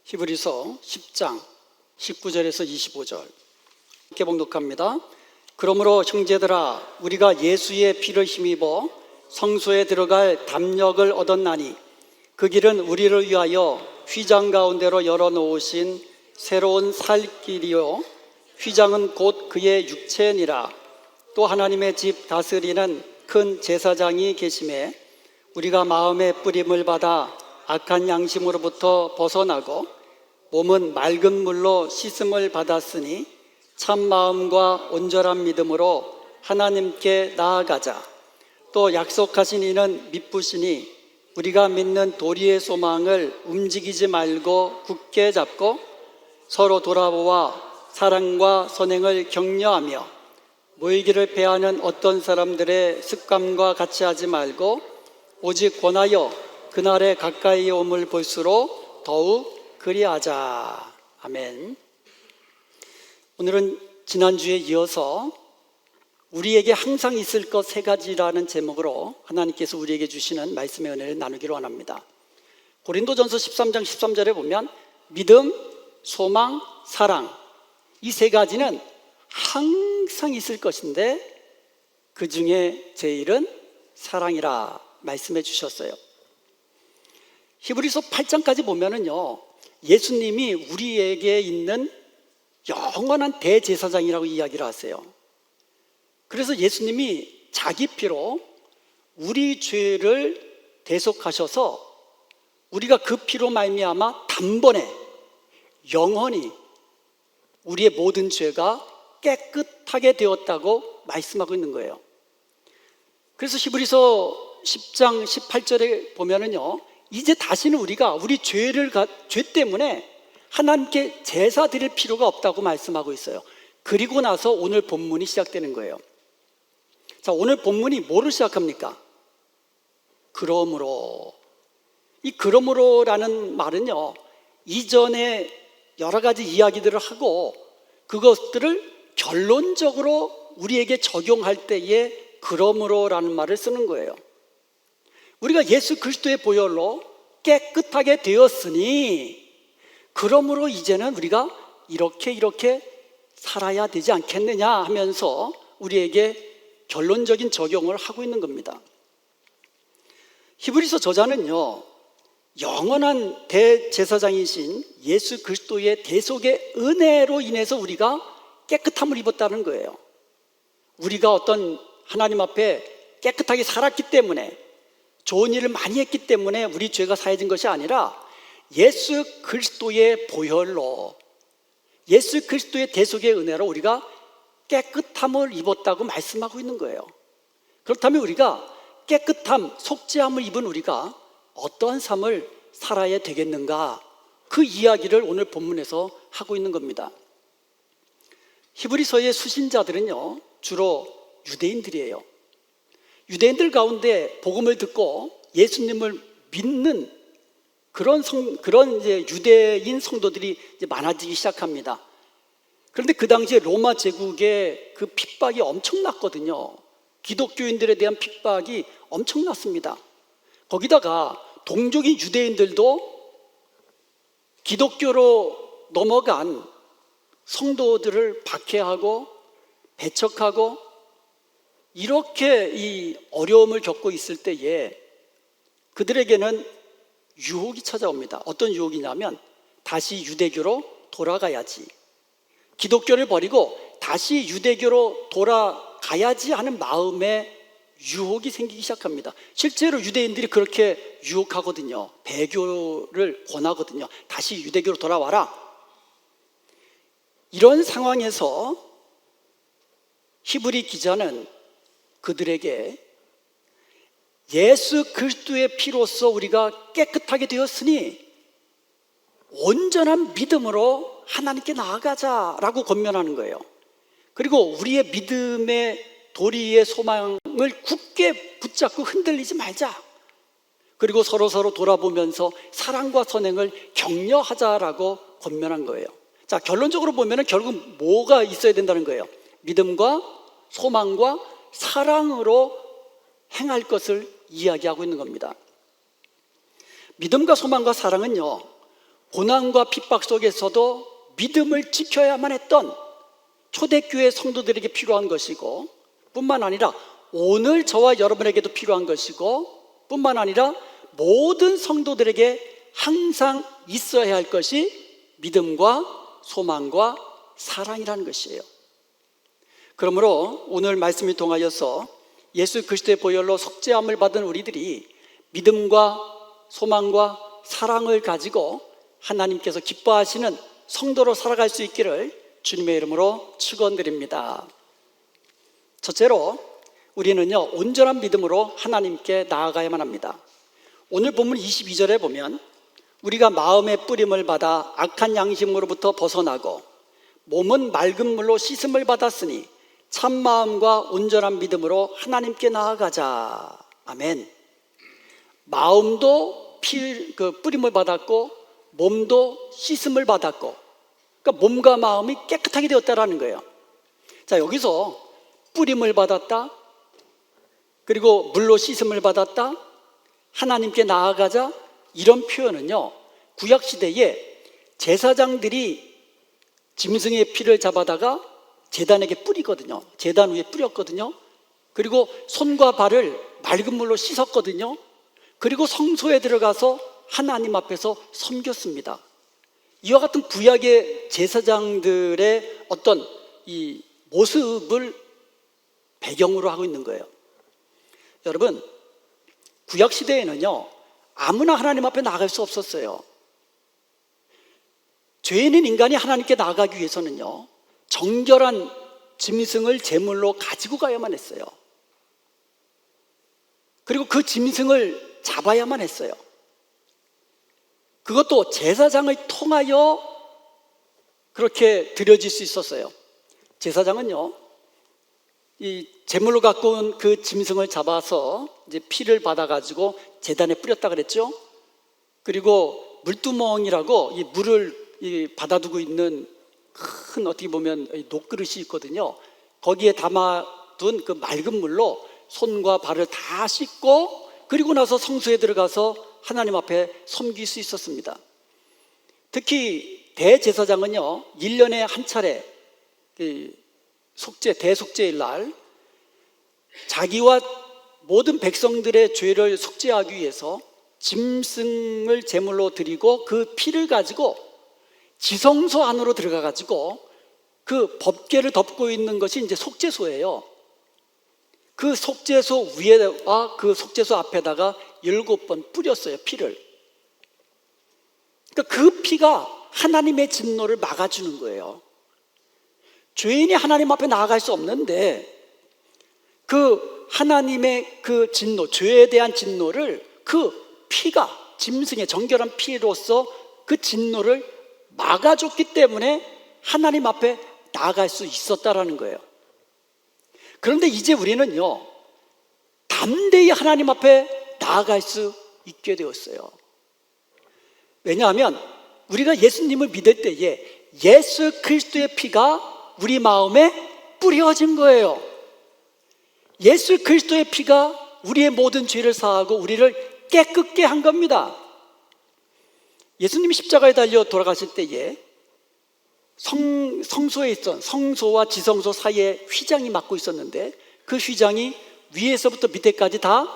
히브리서 10장 19절에서 25절 함께 봉독합니다. 그러므로 형제들아, 우리가 예수의 피를 힘입어 성소에 들어갈 담력을 얻었나니 그 길은 우리를 위하여 휘장 가운데로 열어놓으신 새로운 살 길이요 휘장은 곧 그의 육체니라. 또 하나님의 집 다스리는 큰 제사장이 계심에 우리가 마음의 뿌림을 받아 악한 양심으로부터 벗어나고 몸은 맑은 물로 씻음을 받았으니 참 마음과 온전한 믿음으로 하나님께 나아가자. 또 약속하신 이는 미쁘시니 우리가 믿는 도리의 소망을 움직이지 말고 굳게 잡고 서로 돌아보아 사랑과 선행을 격려하며 모이기를 패하는 어떤 사람들의 습관과 같이 하지 말고 오직 권하여 그날에 가까이 옴을 볼수록 더욱 그리하자. 아멘. 오늘은 지난주에 이어서 우리에게 항상 있을 것 세 가지라는 제목으로 하나님께서 우리에게 주시는 말씀의 은혜를 나누기로 원합니다. 고린도전서 13장 13절에 보면 믿음, 소망, 사랑, 이 세 가지는 항상 있을 것인데 그 중에 제일은 사랑이라 말씀해 주셨어요. 히브리서 8장까지 보면은요, 예수님이 우리에게 있는 영원한 대제사장이라고 이야기를 하세요. 그래서 예수님이 자기 피로 우리 죄를 대속하셔서 우리가 그 피로 말미암아 단번에 영원히 우리의 모든 죄가 깨끗하게 되었다고 말씀하고 있는 거예요. 그래서 히브리서 10장 18절에 보면은요, 이제 다시는 우리가 우리 죄 때문에 하나님께 제사 드릴 필요가 없다고 말씀하고 있어요. 그리고 나서 오늘 본문이 시작되는 거예요. 자, 오늘 본문이 뭐를 시작합니까? 그러므로. 이 그러므로라는 말은요, 이전에 여러 가지 이야기들을 하고 그것들을 결론적으로 우리에게 적용할 때에 그러므로라는 말을 쓰는 거예요. 우리가 예수 그리스도의 보혈로 깨끗하게 되었으니 그러므로 이제는 우리가 이렇게 살아야 되지 않겠느냐 하면서 우리에게 결론적인 적용을 하고 있는 겁니다. 히브리서 저자는요, 영원한 대제사장이신 예수 그리스도의 대속의 은혜로 인해서 우리가 깨끗함을 입었다는 거예요. 우리가 어떤 하나님 앞에 깨끗하게 살았기 때문에, 좋은 일을 많이 했기 때문에 우리 죄가 사해진 것이 아니라 예수 그리스도의 보혈로, 예수 그리스도의 대속의 은혜로 우리가 깨끗함을 입었다고 말씀하고 있는 거예요. 그렇다면 우리가 깨끗함, 속죄함을 입은 우리가 어떠한 삶을 살아야 되겠는가, 그 이야기를 오늘 본문에서 하고 있는 겁니다. 히브리서의 수신자들은요, 주로 유대인들이에요. 유대인들 가운데 복음을 듣고 예수님을 믿는 그런 이제 유대인 성도들이 이제 많아지기 시작합니다. 그런데 그 당시에 로마 제국의 그 핍박이 엄청났거든요. 기독교인들에 대한 핍박이 엄청났습니다. 거기다가 동족인 유대인들도 기독교로 넘어간 성도들을 박해하고 배척하고 이렇게 이 어려움을 겪고 있을 때에 그들에게는 유혹이 찾아옵니다. 어떤 유혹이냐면 다시 유대교로 돌아가야지, 기독교를 버리고 다시 유대교로 돌아가야지 하는 마음에 유혹이 생기기 시작합니다. 실제로 유대인들이 그렇게 유혹하거든요. 배교를 권하거든요. 다시 유대교로 돌아와라. 이런 상황에서 히브리 기자는 그들에게 예수 그리스도의 피로써 우리가 깨끗하게 되었으니 온전한 믿음으로 하나님께 나아가자라고 권면하는 거예요. 그리고 우리의 믿음의 도리의 소망을 굳게 붙잡고 흔들리지 말자. 그리고 서로 돌아보면서 사랑과 선행을 격려하자라고 권면한 거예요. 자, 결론적으로 보면은 결국 뭐가 있어야 된다는 거예요? 믿음과 소망과 사랑으로 행할 것을 이야기하고 있는 겁니다. 믿음과 소망과 사랑은요, 고난과 핍박 속에서도 믿음을 지켜야만 했던 초대교회 성도들에게 필요한 것이고, 뿐만 아니라 오늘 저와 여러분에게도 필요한 것이고, 뿐만 아니라 모든 성도들에게 항상 있어야 할 것이 믿음과 소망과 사랑이라는 것이에요. 그러므로 오늘 말씀을 통하여서 예수 그리스도의 보혈로 속죄함을 받은 우리들이 믿음과 소망과 사랑을 가지고 하나님께서 기뻐하시는 성도로 살아갈 수 있기를 주님의 이름으로 축원드립니다. 첫째로 우리는요, 온전한 믿음으로 하나님께 나아가야만 합니다. 오늘 본문 22절에 보면 우리가 마음의 뿌림을 받아 악한 양심으로부터 벗어나고 몸은 맑은 물로 씻음을 받았으니 참 마음과 온전한 믿음으로 하나님께 나아가자. 아멘. 마음도 뿌림을 받았고 몸도 씻음을 받았고, 그러니까 몸과 마음이 깨끗하게 되었다라는 거예요. 자, 여기서 뿌림을 받았다, 그리고 물로 씻음을 받았다, 하나님께 나아가자, 이런 표현은요, 구약시대에 제사장들이 짐승의 피를 잡아다가 제단에게 뿌리거든요. 제단 위에 뿌렸거든요. 그리고 손과 발을 맑은 물로 씻었거든요. 그리고 성소에 들어가서 하나님 앞에서 섬겼습니다. 이와 같은 구약의 제사장들의 어떤 이 모습을 배경으로 하고 있는 거예요. 여러분, 구약시대에는요, 아무나 하나님 앞에 나아갈 수 없었어요. 죄 있는 인간이 하나님께 나아가기 위해서는요, 정결한 짐승을 제물로 가지고 가야만 했어요. 그리고 그 짐승을 잡아야만 했어요. 그것도 제사장을 통하여 그렇게 드려질 수 있었어요. 제사장은요, 이 제물로 갖고 온 그 짐승을 잡아서 이제 피를 받아가지고 제단에 뿌렸다 그랬죠. 그리고 물두멍이라고 이 물을 받아두고 있는 큰, 어떻게 보면 녹그릇이 있거든요. 거기에 담아둔 그 맑은 물로 손과 발을 다 씻고, 그리고 나서 성소에 들어가서 하나님 앞에 섬길 수 있었습니다. 특히 대제사장은요, 1년에 한 차례 대속죄일 날 자기와 모든 백성들의 죄를 속죄하기 위해서 짐승을 제물로 드리고 그 피를 가지고 지성소 안으로 들어가 가지고 그 법궤를 덮고 있는 것이 이제 속죄소예요. 그 속죄소 위에와 그 속죄소 앞에다가 7번 뿌렸어요, 피를. 그러니까 그 피가 하나님의 진노를 막아주는 거예요. 죄인이 하나님 앞에 나아갈 수 없는데 그 하나님의 그 진노, 죄에 대한 진노를 그 피가, 짐승의 정결한 피로서 그 진노를 막아줬기 때문에 하나님 앞에 나아갈 수 있었다라는 거예요. 그런데 이제 우리는요, 담대히 하나님 앞에 나아갈 수 있게 되었어요. 왜냐하면 우리가 예수님을 믿을 때에 예수 그리스도의 피가 우리 마음에 뿌려진 거예요. 예수 그리스도의 피가 우리의 모든 죄를 사하고 우리를 깨끗게 한 겁니다. 예수님이 십자가에 달려 돌아가실 때에 성소에 있던 성소와 지성소 사이에 휘장이 막고 있었는데 그 휘장이 위에서부터 밑에까지 다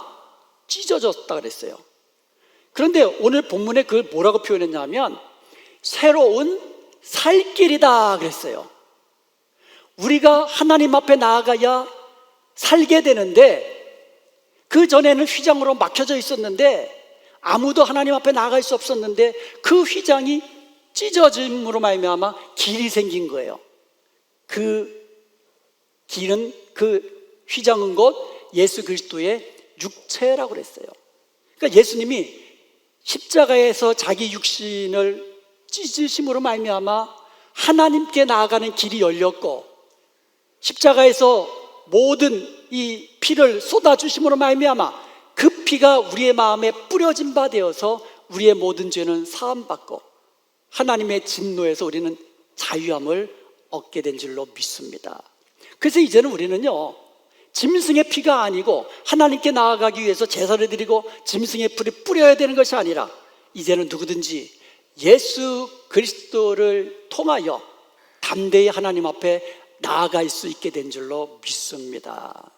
찢어졌다 그랬어요. 그런데 오늘 본문에 그걸 뭐라고 표현했냐면 새로운 살 길이다 그랬어요. 우리가 하나님 앞에 나아가야 살게 되는데 그 전에는 휘장으로 막혀져 있었는데 아무도 하나님 앞에 나아갈 수 없었는데 그 휘장이 찢어짐으로 말미암아 길이 생긴 거예요. 그 길은, 그 휘장은 곧 예수 그리스도의 육체라고 그랬어요. 그러니까 예수님이 십자가에서 자기 육신을 찢으심으로 말미암아 하나님께 나아가는 길이 열렸고, 십자가에서 모든 이 피를 쏟아주심으로 말미암아 그 피가 우리의 마음에 뿌려진 바 되어서 우리의 모든 죄는 사함받고 하나님의 진노에서 우리는 자유함을 얻게 된 줄로 믿습니다. 그래서 이제는 우리는요, 짐승의 피가 아니고 하나님께 나아가기 위해서 제사를 드리고 짐승의 피를 뿌려야 되는 것이 아니라 이제는 누구든지 예수 그리스도를 통하여 담대히 하나님 앞에 나아갈 수 있게 된 줄로 믿습니다.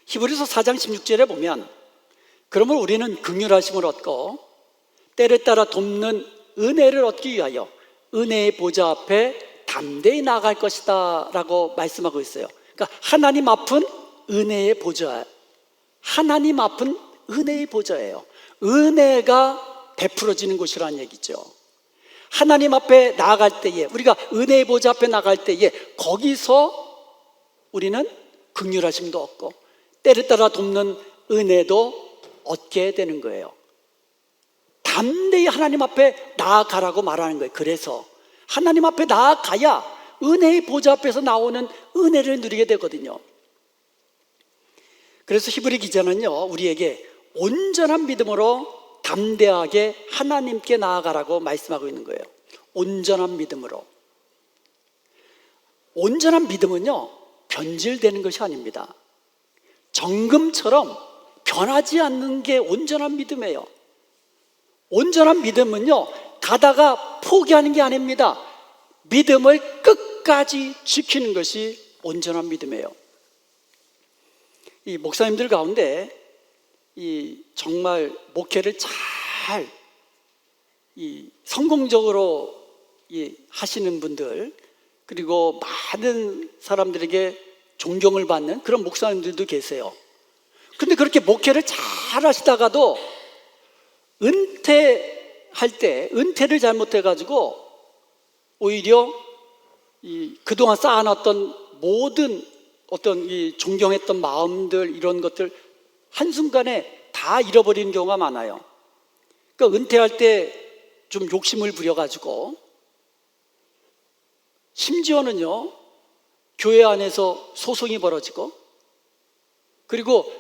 히브리서 4장 16절에 보면 그러므로 우리는 긍휼하심을 얻고 때를 따라 돕는 은혜를 얻기 위하여 은혜의 보좌 앞에 담대히 나아갈 것이다 라고 말씀하고 있어요. 그러니까 하나님 앞은 은혜의 보좌, 하나님 앞은 은혜의 보좌예요. 은혜가 베풀어지는 곳이라는 얘기죠. 하나님 앞에 나아갈 때에, 우리가 은혜의 보좌 앞에 나갈 때에 거기서 우리는 긍휼하심도 얻고 때를 따라 돕는 은혜도 얻게 되는 거예요. 담대히 하나님 앞에 나아가라고 말하는 거예요. 그래서 하나님 앞에 나아가야 은혜의 보좌 앞에서 나오는 은혜를 누리게 되거든요. 그래서 히브리 기자는요, 우리에게 온전한 믿음으로 담대하게 하나님께 나아가라고 말씀하고 있는 거예요. 온전한 믿음으로. 온전한 믿음은요, 변질되는 것이 아닙니다. 정금처럼 변하지 않는 게 온전한 믿음이에요. 온전한 믿음은요, 가다가 포기하는 게 아닙니다. 믿음을 끝까지 지키는 것이 온전한 믿음이에요. 이 목사님들 가운데 이 정말 목회를 잘 성공적으로 하시는 분들, 그리고 많은 사람들에게 존경을 받는 그런 목사님들도 계세요. 근데 그렇게 목회를 잘 하시다가도 은퇴할 때 은퇴를 잘못해가지고 오히려 그동안 쌓아놨던 모든 어떤 존경했던 마음들, 이런 것들 한순간에 다 잃어버리는 경우가 많아요. 그러니까 은퇴할 때 좀 욕심을 부려가지고, 심지어는요, 교회 안에서 소송이 벌어지고, 그리고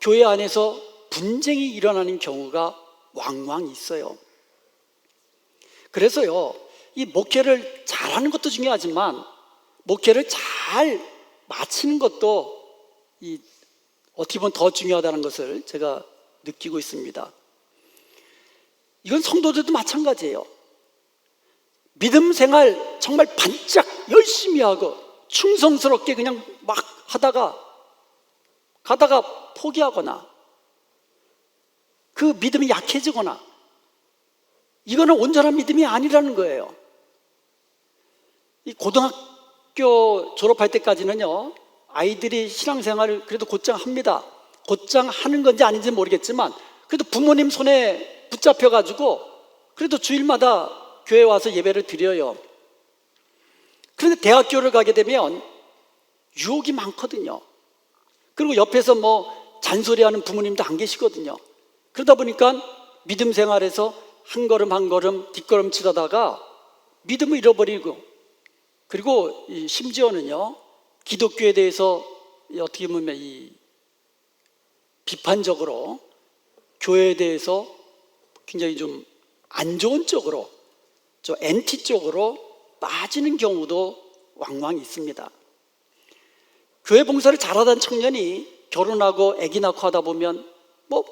교회 안에서 분쟁이 일어나는 경우가 왕왕 있어요. 그래서요, 이 목회를 잘하는 것도 중요하지만 목회를 잘 마치는 것도 어떻게 보면 더 중요하다는 것을 제가 느끼고 있습니다. 이건 성도들도 마찬가지예요. 믿음 생활 정말 반짝 열심히 하고 충성스럽게 그냥 막 가다가 포기하거나 그 믿음이 약해지거나, 이거는 온전한 믿음이 아니라는 거예요. 이 고등학교 졸업할 때까지는요, 아이들이 신앙생활을 그래도 곧장 합니다. 곧장 하는 건지 아닌지 모르겠지만 그래도 부모님 손에 붙잡혀가지고 그래도 주일마다 교회 와서 예배를 드려요. 그런데 대학교를 가게 되면 유혹이 많거든요. 그리고 옆에서 잔소리하는 부모님도 안 계시거든요. 그러다 보니까 믿음 생활에서 한 걸음 한 걸음 뒷걸음치다가 믿음을 잃어버리고, 그리고 심지어는요, 기독교에 대해서 어떻게 보면 비판적으로 교회에 대해서 굉장히 좀 안 좋은 쪽으로, 엔티 쪽으로 빠지는 경우도 왕왕 있습니다. 교회 봉사를 잘하던 청년이 결혼하고 아기 낳고 하다 보면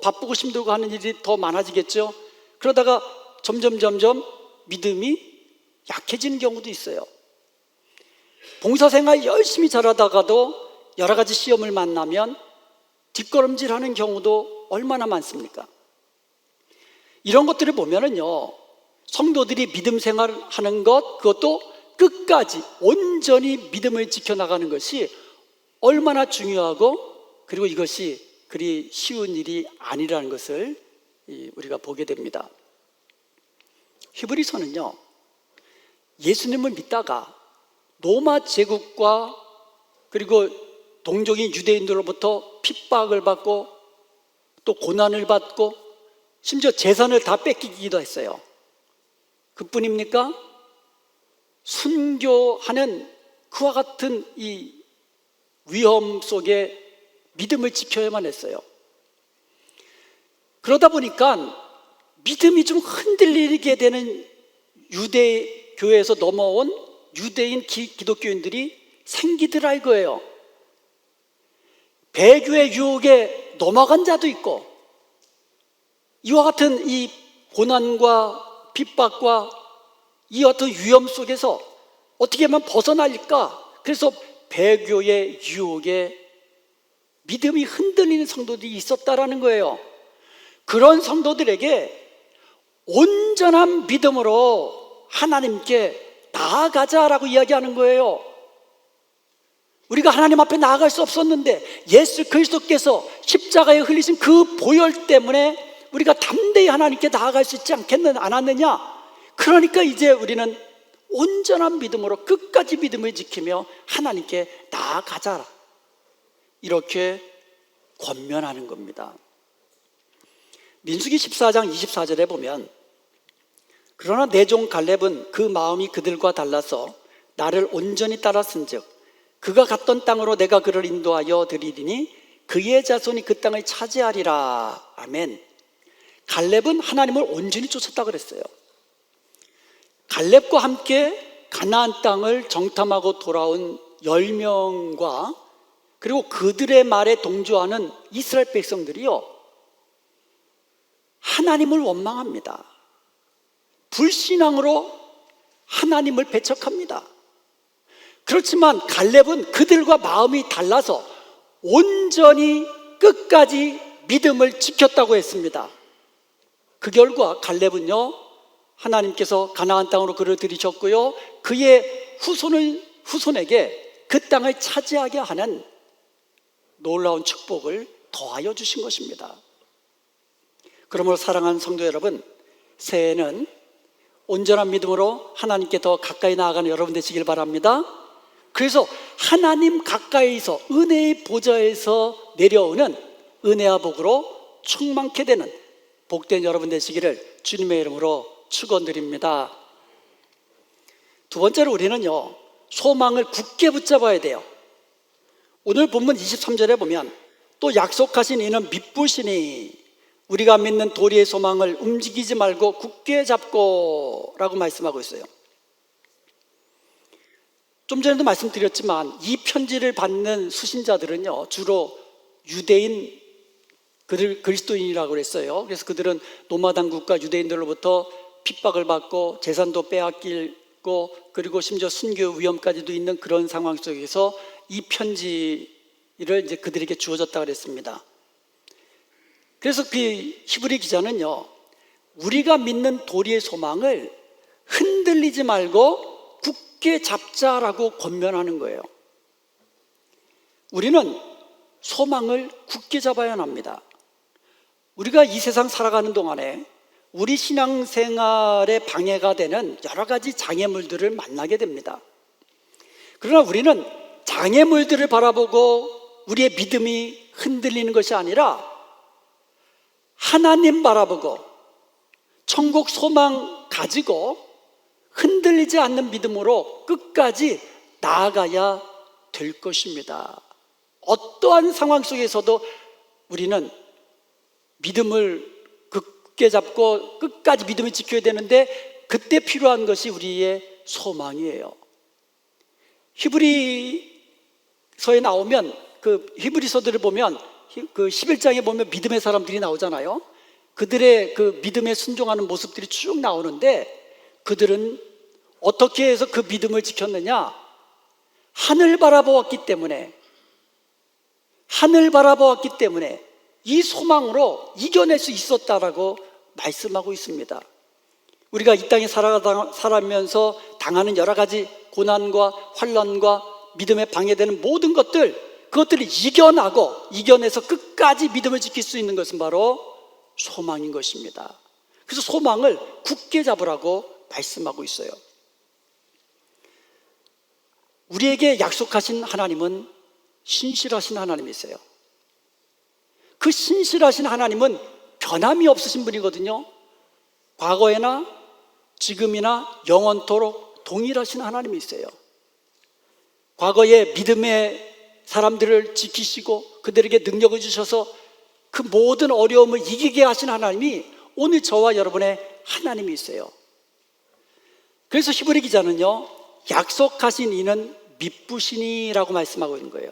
바쁘고 힘들고 하는 일이 더 많아지겠죠. 그러다가 점점 믿음이 약해지는 경우도 있어요. 봉사생활 열심히 잘하다가도 여러 가지 시험을 만나면 뒷걸음질하는 경우도 얼마나 많습니까? 이런 것들을 보면은요, 성도들이 믿음 생활하는 것, 그것도 끝까지 온전히 믿음을 지켜나가는 것이 얼마나 중요하고, 그리고 이것이 그리 쉬운 일이 아니라는 것을 우리가 보게 됩니다. 히브리서는요, 예수님을 믿다가 로마 제국과 그리고 동족인 유대인들로부터 핍박을 받고 또 고난을 받고 심지어 재산을 다 뺏기기도 했어요. 그뿐입니까? 순교하는 그와 같은 이 위험 속에 믿음을 지켜야만 했어요. 그러다 보니까 믿음이 좀 흔들리게 되는 유대 교회에서 넘어온 유대인 기독교인들이 생기더라 이거예요. 배교의 유혹에 넘어간 자도 있고, 이와 같은 이 고난과 핍박과 이 어떤 위험 속에서 어떻게 하면 벗어날까? 그래서 배교의 유혹에 믿음이 흔들리는 성도들이 있었다라는 거예요. 그런 성도들에게 온전한 믿음으로 하나님께 나아가자라고 이야기하는 거예요. 우리가 하나님 앞에 나아갈 수 없었는데 예수 그리스도께서 십자가에 흘리신 그 보혈 때문에 우리가 담대히 하나님께 나아갈 수 있지 않았느냐? 그러니까 이제 우리는 온전한 믿음으로 끝까지 믿음을 지키며 하나님께 나아가자, 이렇게 권면하는 겁니다. 민수기 14장 24절에 보면, 그러나 내 종 갈렙은 그 마음이 그들과 달라서 나를 온전히 따랐은즉 그가 갔던 땅으로 내가 그를 인도하여 드리리니 그의 자손이 그 땅을 차지하리라. 아멘. 갈렙은 하나님을 온전히 쫓았다 그랬어요. 갈렙과 함께 가나안 땅을 정탐하고 돌아온 10명과 그리고 그들의 말에 동조하는 이스라엘 백성들이요, 하나님을 원망합니다. 불신앙으로 하나님을 배척합니다. 그렇지만 갈렙은 그들과 마음이 달라서 온전히 끝까지 믿음을 지켰다고 했습니다. 그 결과 갈렙은요, 하나님께서 가나안 땅으로 그를 들이셨고요, 그의 후손에게 그 땅을 차지하게 하는 놀라운 축복을 더하여 주신 것입니다. 그러므로 사랑하는 성도 여러분, 새해에는 온전한 믿음으로 하나님께 더 가까이 나아가는 여러분 되시길 바랍니다. 그래서 하나님 가까이서 은혜의 보좌에서 내려오는 은혜와 복으로 충만케 되는 복된 여러분 되시기를 주님의 이름으로 축원드립니다. 두 번째로 우리는요, 소망을 굳게 붙잡아야 돼요. 오늘 본문 23절에 보면 또 약속하신 이는 믿부시니 우리가 믿는 도리의 소망을 움직이지 말고 굳게 잡고 라고 말씀하고 있어요. 좀 전에도 말씀드렸지만 이 편지를 받는 수신자들은요, 주로 유대인, 그리스도인이라고 그랬어요. 그래서 그들은 로마 당국과 유대인들로부터 핍박을 받고 재산도 빼앗기고 그리고 심지어 순교 위험까지도 있는 그런 상황 속에서 이 편지를 이제 그들에게 주어졌다고 그랬습니다. 그래서 그 히브리 기자는요, 우리가 믿는 도리의 소망을 흔들리지 말고 굳게 잡자라고 권면하는 거예요. 우리는 소망을 굳게 잡아야 합니다. 우리가 이 세상 살아가는 동안에 우리 신앙생활에 방해가 되는 여러 가지 장애물들을 만나게 됩니다. 그러나 우리는 장애물들을 바라보고 우리의 믿음이 흔들리는 것이 아니라 하나님 바라보고 천국 소망 가지고 흔들리지 않는 믿음으로 끝까지 나아가야 될 것입니다. 어떠한 상황 속에서도 우리는 믿음을 굳게 잡고 끝까지 믿음을 지켜야 되는데, 그때 필요한 것이 우리의 소망이에요. 히브리서에 나오면, 그 히브리서들을 보면 그 11장에 보면 믿음의 사람들이 나오잖아요. 그들의 그 믿음에 순종하는 모습들이 쭉 나오는데, 그들은 어떻게 해서 그 믿음을 지켰느냐? 하늘 바라보았기 때문에 이 소망으로 이겨낼 수 있었다라고 말씀하고 있습니다. 우리가 이 땅에 살아가면서 당하는 여러 가지 고난과 환난과 믿음에 방해되는 모든 그것들을 이겨내서 끝까지 믿음을 지킬 수 있는 것은 바로 소망인 것입니다. 그래서 소망을 굳게 잡으라고 말씀하고 있어요. 우리에게 약속하신 하나님은 신실하신 하나님이세요. 그 신실하신 하나님은 변함이 없으신 분이거든요. 과거에나 지금이나 영원토록 동일하신 하나님이세요. 과거에 믿음의 사람들을 지키시고 그들에게 능력을 주셔서 그 모든 어려움을 이기게 하신 하나님이 오늘 저와 여러분의 하나님이세요. 그래서 히브리 기자는요, 약속하신 이는 믿부시니라고 말씀하고 있는 거예요.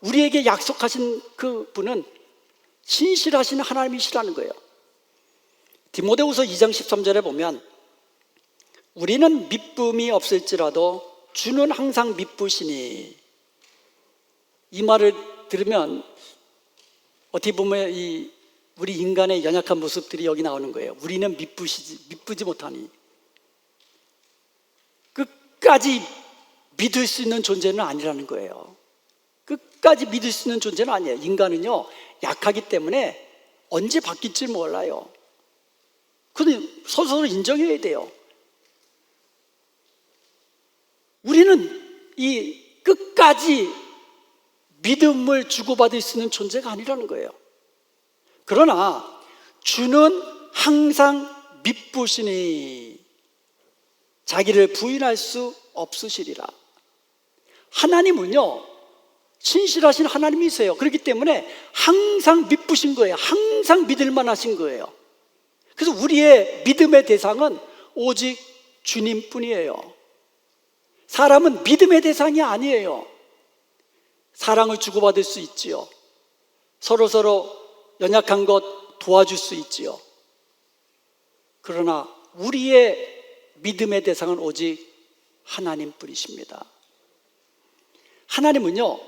우리에게 약속하신 그 분은 신실하신 하나님이시라는 거예요. 디모데후서 2장 13절에 보면 우리는 미쁨이 없을지라도 주는 항상 미쁘시니, 이 말을 들으면 어떻게 보면 우리 인간의 연약한 모습들이 여기 나오는 거예요. 우리는 미쁘지 못하니, 끝까지 믿을 수 있는 존재는 아니라는 거예요. 끝까지 믿을 수 있는 존재는 아니에요. 인간은요, 약하기 때문에 언제 바뀔지 몰라요. 그런데 서로 인정해야 돼요. 우리는 이 끝까지 믿음을 주고받을 수 있는 존재가 아니라는 거예요. 그러나 주는 항상 미쁘시니 자기를 부인할 수 없으시리라. 하나님은요, 신실하신 하나님이세요. 그렇기 때문에 항상 미쁘신 거예요. 항상 믿을만 하신 거예요. 그래서 우리의 믿음의 대상은 오직 주님뿐이에요. 사람은 믿음의 대상이 아니에요. 사랑을 주고받을 수 있지요. 서로 연약한 것 도와줄 수 있지요. 그러나 우리의 믿음의 대상은 오직 하나님뿐이십니다. 하나님은요,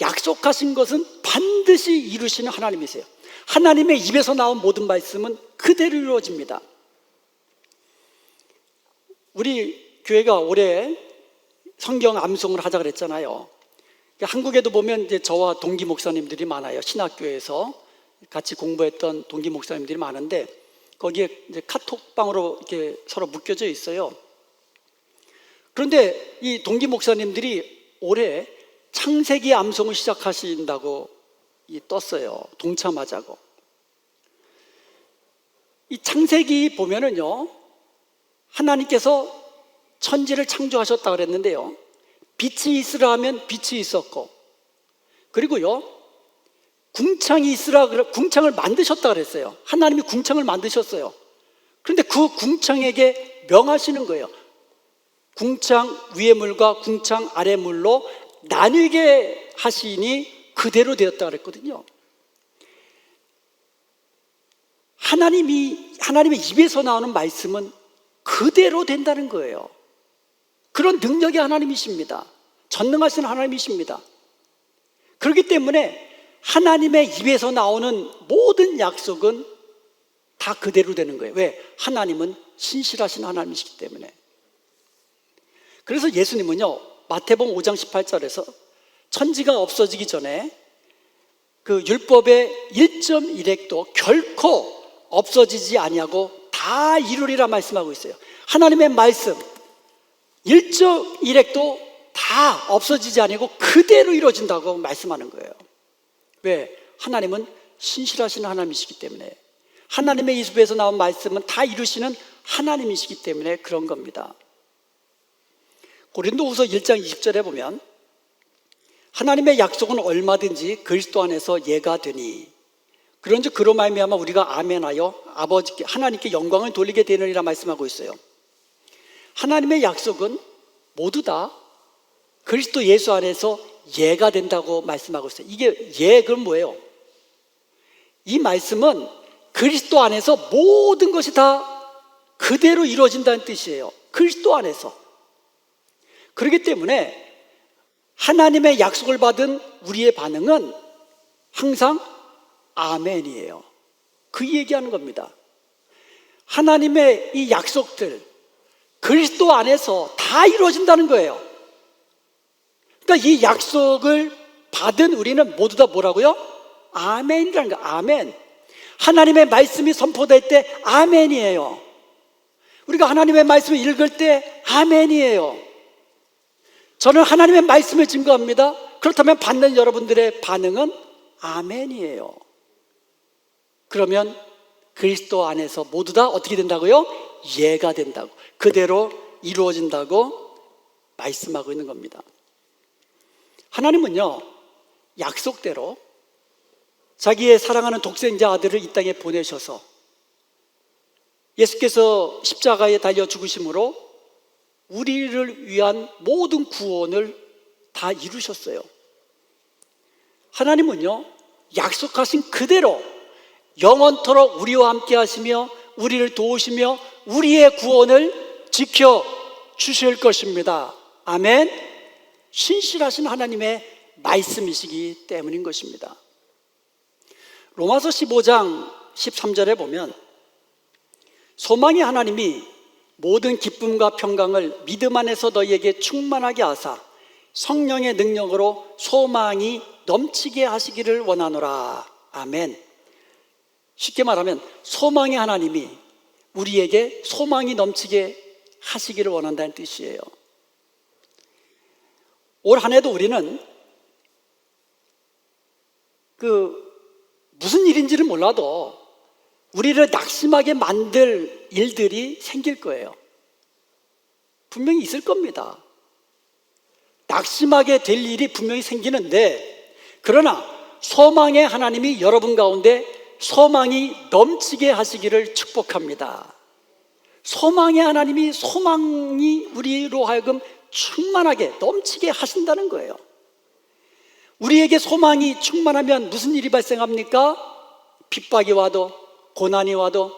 약속하신 것은 반드시 이루시는 하나님이세요. 하나님의 입에서 나온 모든 말씀은 그대로 이루어집니다. 우리 교회가 올해 성경 암송을 하자 그랬잖아요. 한국에도 보면 이제 저와 동기 목사님들이 많아요. 신학교에서 같이 공부했던 동기 목사님들이 많은데, 거기에 이제 카톡방으로 이렇게 서로 묶여져 있어요. 그런데 이 동기 목사님들이 올해 창세기 암송을 시작하신다고 떴어요. 동참하자고. 이 창세기 보면은요, 하나님께서 천지를 창조하셨다 그랬는데요, 빛이 있으라 하면 빛이 있었고, 그리고요, 궁창이 있으라 그래, 궁창을 만드셨다 그랬어요. 하나님이 궁창을 만드셨어요. 그런데 그 궁창에게 명하시는 거예요. 궁창 위의 물과 궁창 아래 물로 나뉘게 하시니 그대로 되었다 그랬거든요. 하나님의 입에서 나오는 말씀은 그대로 된다는 거예요. 그런 능력의 하나님이십니다. 전능하신 하나님이십니다. 그렇기 때문에 하나님의 입에서 나오는 모든 약속은 다 그대로 되는 거예요. 왜? 하나님은 신실하신 하나님이시기 때문에. 그래서 예수님은요, 마태복음 5장 18절에서 천지가 없어지기 전에 그 율법의 1.1획도 결코 없어지지 아니하고 다 이루리라 말씀하고 있어요. 하나님의 말씀 1.1획도 다 없어지지 아니고 그대로 이루어진다고 말씀하는 거예요. 왜? 하나님은 신실하신 하나님이시기 때문에, 하나님의 입에서 나온 말씀은 다 이루시는 하나님이시기 때문에 그런 겁니다. 고린도후서 1장 20절에 보면 하나님의 약속은 얼마든지 그리스도 안에서 예가 되니 그런즉 그로 말미암아 우리가 아멘하여 아버지께 하나님께 영광을 돌리게 되느니라 말씀하고 있어요. 하나님의 약속은 모두 다 그리스도 예수 안에서 예가 된다고 말씀하고 있어요. 이게 예, 그럼 뭐예요? 이 말씀은 그리스도 안에서 모든 것이 다 그대로 이루어진다는 뜻이에요. 그리스도 안에서. 그렇기 때문에 하나님의 약속을 받은 우리의 반응은 항상 아멘이에요. 그 얘기하는 겁니다. 하나님의 이 약속들 그리스도 안에서 다 이루어진다는 거예요. 그러니까 이 약속을 받은 우리는 모두 다 뭐라고요? 아멘이라는 거예요. 아멘. 하나님의 말씀이 선포될 때 아멘이에요. 우리가 하나님의 말씀을 읽을 때 아멘이에요. 저는 하나님의 말씀을 증거합니다. 그렇다면 받는 여러분들의 반응은 아멘이에요. 그러면 그리스도 안에서 모두 다 어떻게 된다고요? 예가 된다고, 그대로 이루어진다고 말씀하고 있는 겁니다. 하나님은요, 약속대로 자기의 사랑하는 독생자 아들을 이 땅에 보내셔서 예수께서 십자가에 달려 죽으심으로 우리를 위한 모든 구원을 다 이루셨어요. 하나님은요, 약속하신 그대로 영원토록 우리와 함께 하시며 우리를 도우시며 우리의 구원을 지켜 주실 것입니다. 아멘. 신실하신 하나님의 말씀이시기 때문인 것입니다. 로마서 15장 13절에 보면 소망의 하나님이 모든 기쁨과 평강을 믿음 안에서 너희에게 충만하게 하사 성령의 능력으로 소망이 넘치게 하시기를 원하노라. 아멘. 쉽게 말하면 소망의 하나님이 우리에게 소망이 넘치게 하시기를 원한다는 뜻이에요. 올 한 해도 우리는 무슨 일인지를 몰라도 우리를 낙심하게 만들 일들이 생길 거예요. 분명히 있을 겁니다. 낙심하게 될 일이 분명히 생기는데, 그러나 소망의 하나님이 여러분 가운데 소망이 넘치게 하시기를 축복합니다. 소망의 하나님이 소망이 우리로 하여금 충만하게 넘치게 하신다는 거예요. 우리에게 소망이 충만하면 무슨 일이 발생합니까? 핍박이 와도 고난이 와도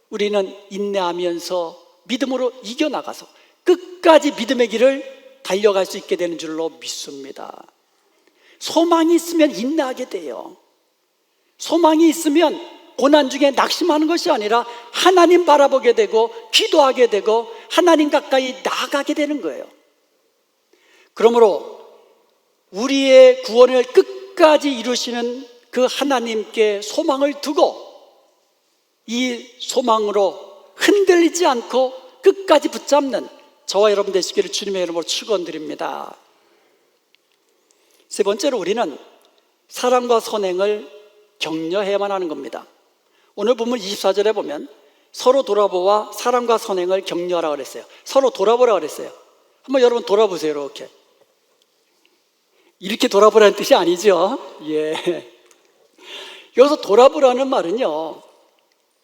우리는 인내하면서 믿음으로 이겨나가서 끝까지 믿음의 길을 달려갈 수 있게 되는 줄로 믿습니다. 소망이 있으면 인내하게 돼요. 소망이 있으면 고난 중에 낙심하는 것이 아니라 하나님 바라보게 되고 기도하게 되고 하나님 가까이 나아가게 되는 거예요. 그러므로 우리의 구원을 끝까지 이루시는 그 하나님께 소망을 두고 이 소망으로 흔들리지 않고 끝까지 붙잡는 저와 여러분 되시기를 주님의 이름으로 축원드립니다. 세 번째로 우리는 사랑과 선행을 격려해야만 하는 겁니다. 오늘 본문 24절에 보면 서로 돌아보아 사랑과 선행을 격려하라 그랬어요. 서로 돌아보라 그랬어요. 한번 여러분 돌아보세요. 이렇게 돌아보라는 뜻이 아니죠. 예. 여기서 돌아보라는 말은요,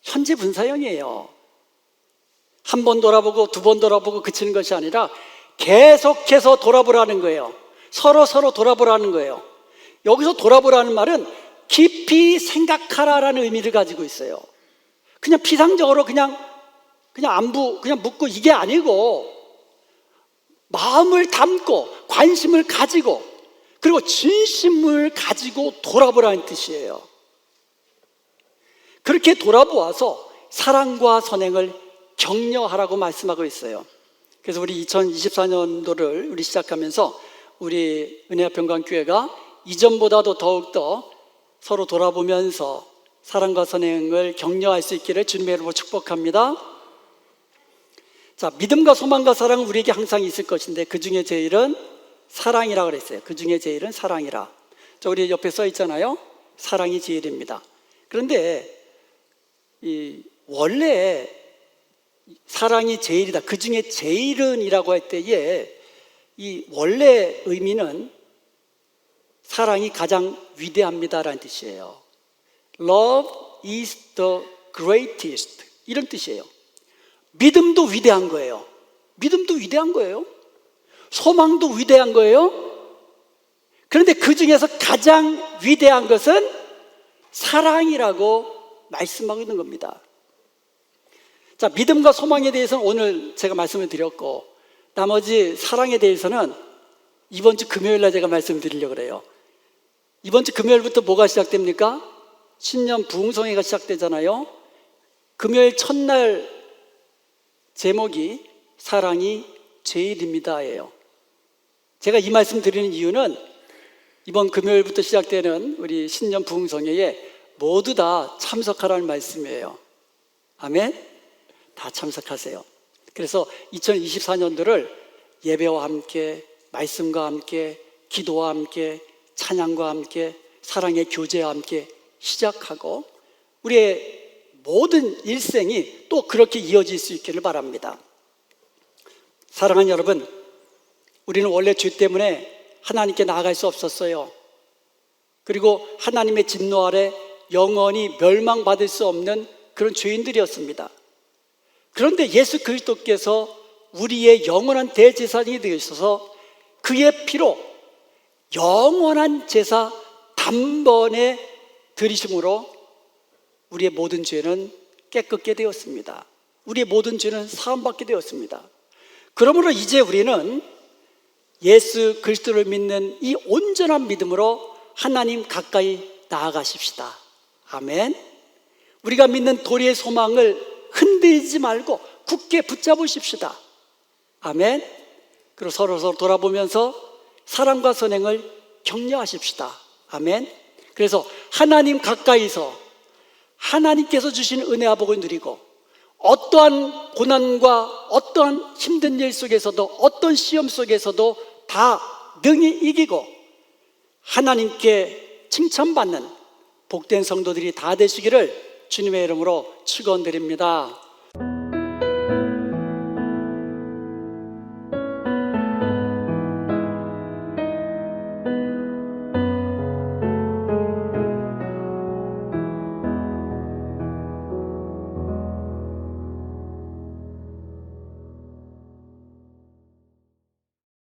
현재 분사형이에요. 한 번 돌아보고 두 번 돌아보고 그치는 것이 아니라 계속해서 돌아보라는 거예요. 서로 돌아보라는 거예요. 여기서 돌아보라는 말은 깊이 생각하라라는 의미를 가지고 있어요. 그냥 피상적으로 그냥 안부 그냥 묻고 이게 아니고 마음을 담고 관심을 가지고 그리고 진심을 가지고 돌아보라는 뜻이에요. 그렇게 돌아보아서 사랑과 선행을 격려하라고 말씀하고 있어요. 그래서 우리 2024년도를 우리 시작하면서 우리 은혜평강교회가 이전보다도 더욱더 서로 돌아보면서 사랑과 선행을 격려할 수 있기를 주님의 이름으로 축복합니다. 자, 믿음과 소망과 사랑은 우리에게 항상 있을 것인데 그 중에 제일은 사랑이라 그랬어요. 그 중에 제일은 사랑이라. 자, 우리 옆에 써 있잖아요. 사랑이 제일입니다. 그런데 원래 사랑이 제일이다. 그 중에 제일은이라고 할 때에 이 원래 의미는 사랑이 가장 위대합니다라는 뜻이에요. Love is the greatest 이런 뜻이에요. 믿음도 위대한 거예요. 믿음도 위대한 거예요. 소망도 위대한 거예요. 그런데 그 중에서 가장 위대한 것은 사랑이라고 말씀하고 있는 겁니다. 자, 믿음과 소망에 대해서는 오늘 제가 말씀을 드렸고 나머지 사랑에 대해서는 이번 주 금요일 날 제가 말씀드리려고 그래요. 이번 주 금요일부터 뭐가 시작됩니까? 신년 부흥성회가 시작되잖아요. 금요일 첫날 제목이 사랑이 제일입니다예요. 제가 이 말씀 드리는 이유는 이번 금요일부터 시작되는 우리 신년 부흥성회에 모두 다 참석하라는 말씀이에요. 아멘? 다 참석하세요. 그래서 2024년도를 예배와 함께 말씀과 함께 기도와 함께 찬양과 함께 사랑의 교제와 함께 시작하고 우리의 모든 일생이 또 그렇게 이어질 수 있기를 바랍니다. 사랑하는 여러분, 우리는 원래 죄 때문에 하나님께 나아갈 수 없었어요. 그리고 하나님의 진노 아래 영원히 멸망받을 수 없는 그런 죄인들이었습니다. 그런데 예수 그리스도께서 우리의 영원한 대제사장이 되셔서 그의 피로 영원한 제사 단번에 드리심으로 우리의 모든 죄는 깨끗게 되었습니다. 우리의 모든 죄는 사함받게 되었습니다. 그러므로 이제 우리는 예수 그리스도를 믿는 이 온전한 믿음으로 하나님 가까이 나아가십시다. 아멘. 우리가 믿는 도리의 소망을 흔들리지 말고 굳게 붙잡으십시다. 아멘. 그리고 서로 돌아보면서 사랑과 선행을 격려하십시다. 아멘. 그래서 하나님 가까이서 하나님께서 주신 은혜와 복을 누리고 어떠한 고난과 어떠한 힘든 일 속에서도 어떤 시험 속에서도 다 능히 이기고 하나님께 칭찬받는 복된 성도들이 다 되시기를 주님의 이름으로 축원드립니다.